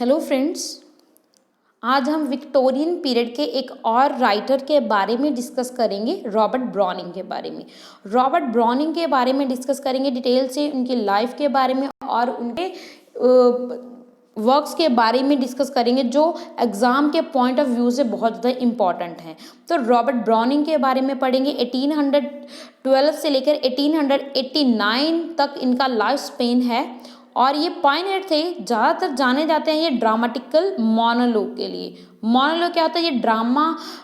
Hello friends, आज हम Victorian period के एक और राइटर के बारे में डिस्कस करेंगे, रॉबर्ट ब्राउनिंग के बारे में। रॉबर्ट ब्राउनिंग के बारे में डिस्कस करेंगे डिटेल से, उनकी लाइफ के बारे में और उनके वर्क्स के बारे में डिस्कस करेंगे जो एग्ज़ाम के पॉइंट ऑफ व्यू से बहुत ज़्यादा इम्पॉर्टेंट हैं। तो रॉबर्ट ब्राउनिंग के बारे में पढ़ेंगे। 1812 से लेकर 1889 तक इनका लाइफ स्पेन है और ये पायनियर थे। ज़्यादातर जाने जाते हैं ये ड्रामेटिकल मोनोलॉग के लिए। मोनोलॉग क्या होता है? ये ड्रामा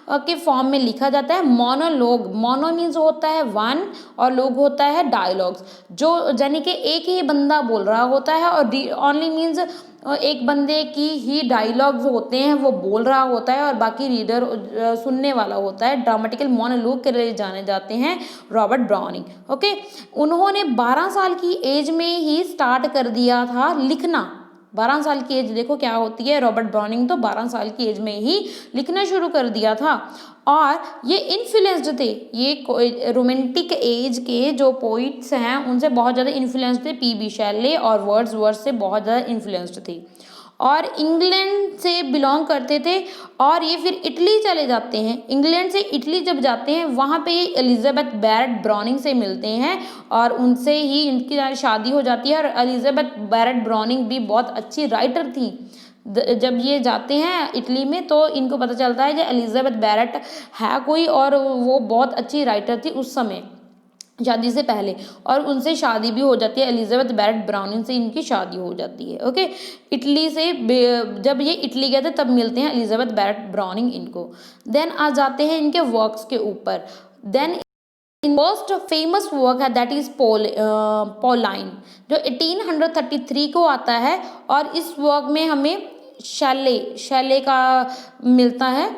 के फॉर्म में लिखा जाता है। मोनोलॉग, मोनो मीन्स होता है वन और लोग होता है डायलॉग्स, जो यानी कि एक ही बंदा बोल रहा होता है और ओनली मीन्स एक बंदे की ही डायलॉग्स होते हैं, वो बोल रहा होता है और बाकी रीडर सुनने वाला होता है। ड्रामेटिकल मोनोलॉग के लिए जाने जाते हैं रॉबर्ट ब्राउनिंग। ओके, उन्होंने 12 साल की एज में ही स्टार्ट कर दिया था लिखना। 12 साल की एज देखो क्या होती है। रॉबर्ट ब्राउनिंग तो 12 साल की एज में ही लिखना शुरू कर दिया था और ये इन्फ्लुएंस्ड थे। ये रोमांटिक एज के जो पोइट्स हैं उनसे बहुत ज़्यादा इन्फ्लुएंस थे। पी.बी. शेले और वर्ड्सवर्थ से बहुत ज़्यादा इन्फ्लुएंस्ड थे और इंग्लैंड से बिलोंग करते थे। और ये फिर इटली चले जाते हैं। इंग्लैंड से इटली जब जाते हैं वहाँ पे ये एलिजाबेथ बैरेट ब्राउनिंग से मिलते हैं और उनसे ही इनकी शादी हो जाती है। और एलिजाबेथ बैरेट ब्राउनिंग भी बहुत अच्छी राइटर थी। जब ये जाते हैं इटली में तो इनको पता चलता है कि एलिजाबेथ बैरेट है कोई और वो बहुत अच्छी राइटर थी उस समय, शादी से पहले, और उनसे शादी भी हो जाती है। एलिजाबेथ बैरेट ब्राउनिंग से इनकी शादी हो जाती है। ओके, इटली से जब ये इटली गए थे तब मिलते हैं एलिजाबेथ बैरेट ब्राउनिंग इनको। देन आ जाते हैं इनके वर्क्स के ऊपर। देन मोस्ट फेमस वर्क है दैट इज पॉलाइन, जो 1833 को आता है और इस वर्क में हमें शैले का मिलता है,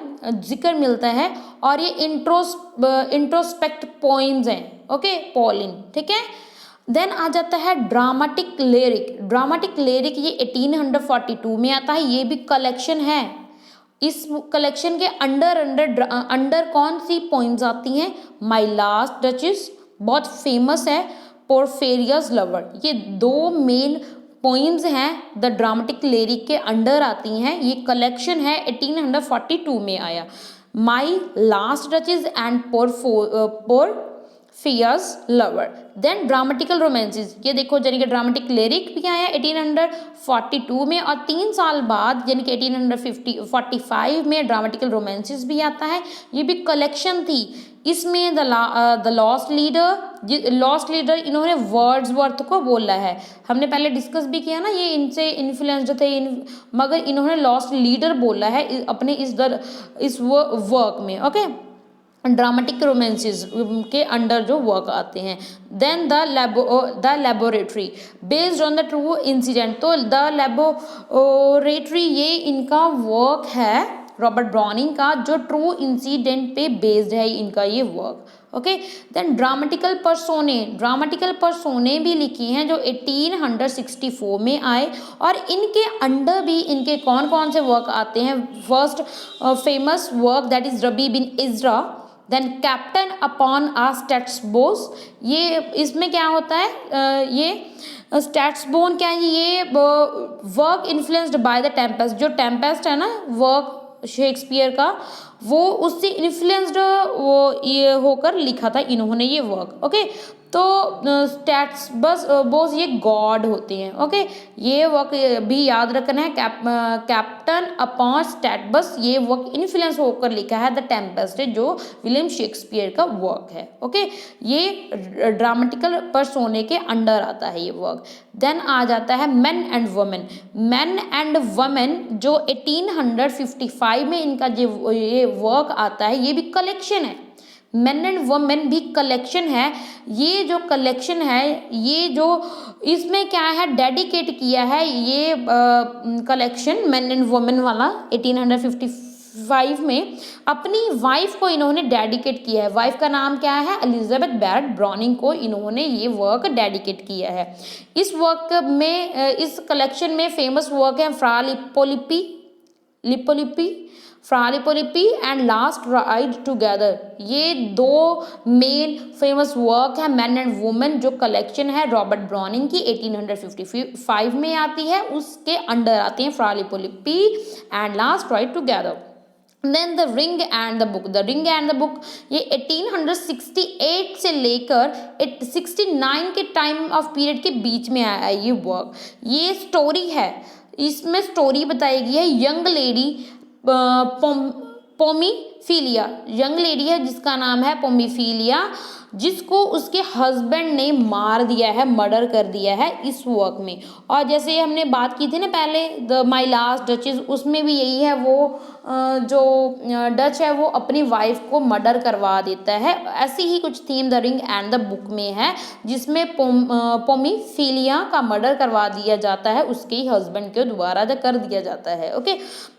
जिक्र मिलता है और ये इंट्रोस्पेक्ट पोइम्स हैं। ओके, पॉलिन, ठीक है। देन आ जाता है ड्रामेटिक लिरिक। ड्रामेटिक लिरिक ये 1842 में आता है। ये भी कलेक्शन है। इस कलेक्शन के अंडर कौन सी पोइम्स आती हैं? माई लास्ट डचेस बहुत फेमस है, पोर्फेरियस लवर, ये दो मेन पोइम्स हैं द ड्रामेटिक लिरिक के अंडर आती हैं। ये कलेक्शन है 1842 में आया। My last duchess and Porphyria's lover. Then dramatical romances, ये देखो यानी कि ड्रामेटिक लिरिक भी आया 1842 में और 3 साल बाद यानी कि 1845 में ड्रामेटिकल रोमांसेस भी आता है। ये भी कलेक्शन थी। इसमें द लॉस्ट लीडर इन्होंने वर्ड्सवर्थ को बोला है। हमने पहले डिस्कस भी किया ना, ये इनसे इन्फ्लुएंस्ड थे मगर इन्होंने लॉस्ट लीडर बोला है अपने इस वर्क में। ओके, ड्रामेटिक रोमांसेस के अंडर जो वर्क आते हैं। Then the laboratory based on the true incident, तो द लेबोरेटरी ये इनका वर्क है रॉबर्ट ब्राउनिंग का जो ट्रू इंसिडेंट पे बेस्ड है इनका ये वर्क। ओके, देन ड्रामेटिकल पर्सोने भी लिखी हैं जो 1864 में आए और इनके अंडर भी इनके कौन कौन से वर्क आते हैं? First famous work that is Rabbi Ben Ezra. Then Caliban upon a Setebos, ये इसमें क्या होता है? ये स्टैट्सबोन क्या है? ये work influenced by the Tempest, जो टेम्पेस्ट है ना वर्क शेक्सपियर का, वो उससे इन्फ्लुएंस्ड वो ये होकर लिखा था इन्होंने ये वर्क। ओके, तो बोस ये गॉड होते हैं। ओके, ये वर्क भी याद रखना है। कैप्टन अपॉन स्टैटबस, ये वर्क इन्फ्लुएंस होकर लिखा है द टेम्पेस्ट, जो विलियम शेक्सपियर का वर्क है। ओके, ये ड्रामेटिकल पर्सोने के अंडर आता है ये वर्क। देन आ जाता है मैन एंड वुमेन जो 1855 में इनका जो ये वर्क आता है, ये भी कलेक्शन है। मेन एंड वुमेन भी कलेक्शन है। ये जो कलेक्शन है, ये जो इसमें क्या है डेडिकेट किया है ये कलेक्शन मेन एंड वुमेन वाला 1855 में अपनी वाइफ को इन्होंने डेडिकेट किया है। वाइफ का नाम क्या है? एलिजाबेथ बैरेट ब्राउनिंग को इन्होंने ये वर्क डेडिकेट किया है। इस वर्क में इस कलेक्शन में फेमस वर्क है Fra Lippo Lippi, Fra Lippo Lippi and last ride together, ये दो मेन फेमस वर्क है मैन एंड वुमेन, जो कलेक्शन है रॉबर्ट ब्राउनिंग की 1855 में आती है, उसके अंडर आती हैं Fra Lippo Lippi and last ride together. Then the ring and the book, the ring and the book ये 1868 से लेकर 69 के टाइम ऑफ पीरियड के बीच में आया है ये वर्क। ये स्टोरी है, इसमें स्टोरी बताई गई है यंग लेडी पोमीफिलिया, यंग लेडी है जिसका नाम है पोमीफिलिया, जिसको उसके हस्बैंड ने मार दिया है, मर्डर कर दिया है इस वर्क में। और जैसे हमने बात की थी ना पहले द माई लास्ट डचेस, उसमें भी यही है, वो जो डच है वो अपनी वाइफ को मर्डर करवा देता है। ऐसी ही कुछ theme the ring and the book में है, जिसमें पोमीफिलिया का मर्डर करवा दिया जाता है, उसके ही हस्बैंड को दोबारा कर दिया जाता है। ओके,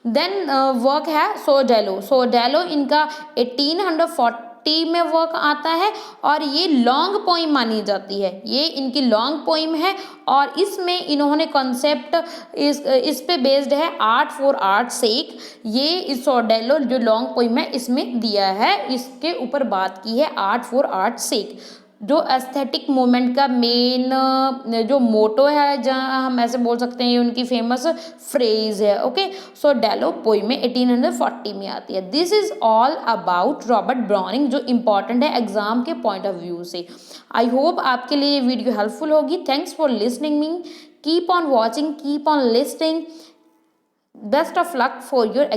देन वर्क है सोडेलो, सोडेलो इनका 1840 में वर्क आता है और ये लॉन्ग पोइम मानी जाती है, ये इनकी लॉन्ग पोइम है और इसमें इन्होंने कॉन्सेप्ट इस पे बेस्ड है आर्ट फॉर आर्ट सेक, ये इस सोडेलो जो लॉन्ग पोइम है इसमें दिया है, इसके ऊपर बात की है आर्ट फॉर आर्ट सेक, जो एस्थेटिक मूवमेंट का मेन जो मोटो है, जहाँ हम ऐसे बोल सकते हैं ये उनकी फेमस फ्रेज है। ओके, सो डेलो पोइम में 1840 में आती है। This is all about Robert browning, जो इम्पॉर्टेंट है एग्जाम के पॉइंट ऑफ व्यू से। आई होप आपके लिए ये वीडियो हेल्पफुल होगी। Thanks for listening me, keep on watching, keep on listening, best of luck for your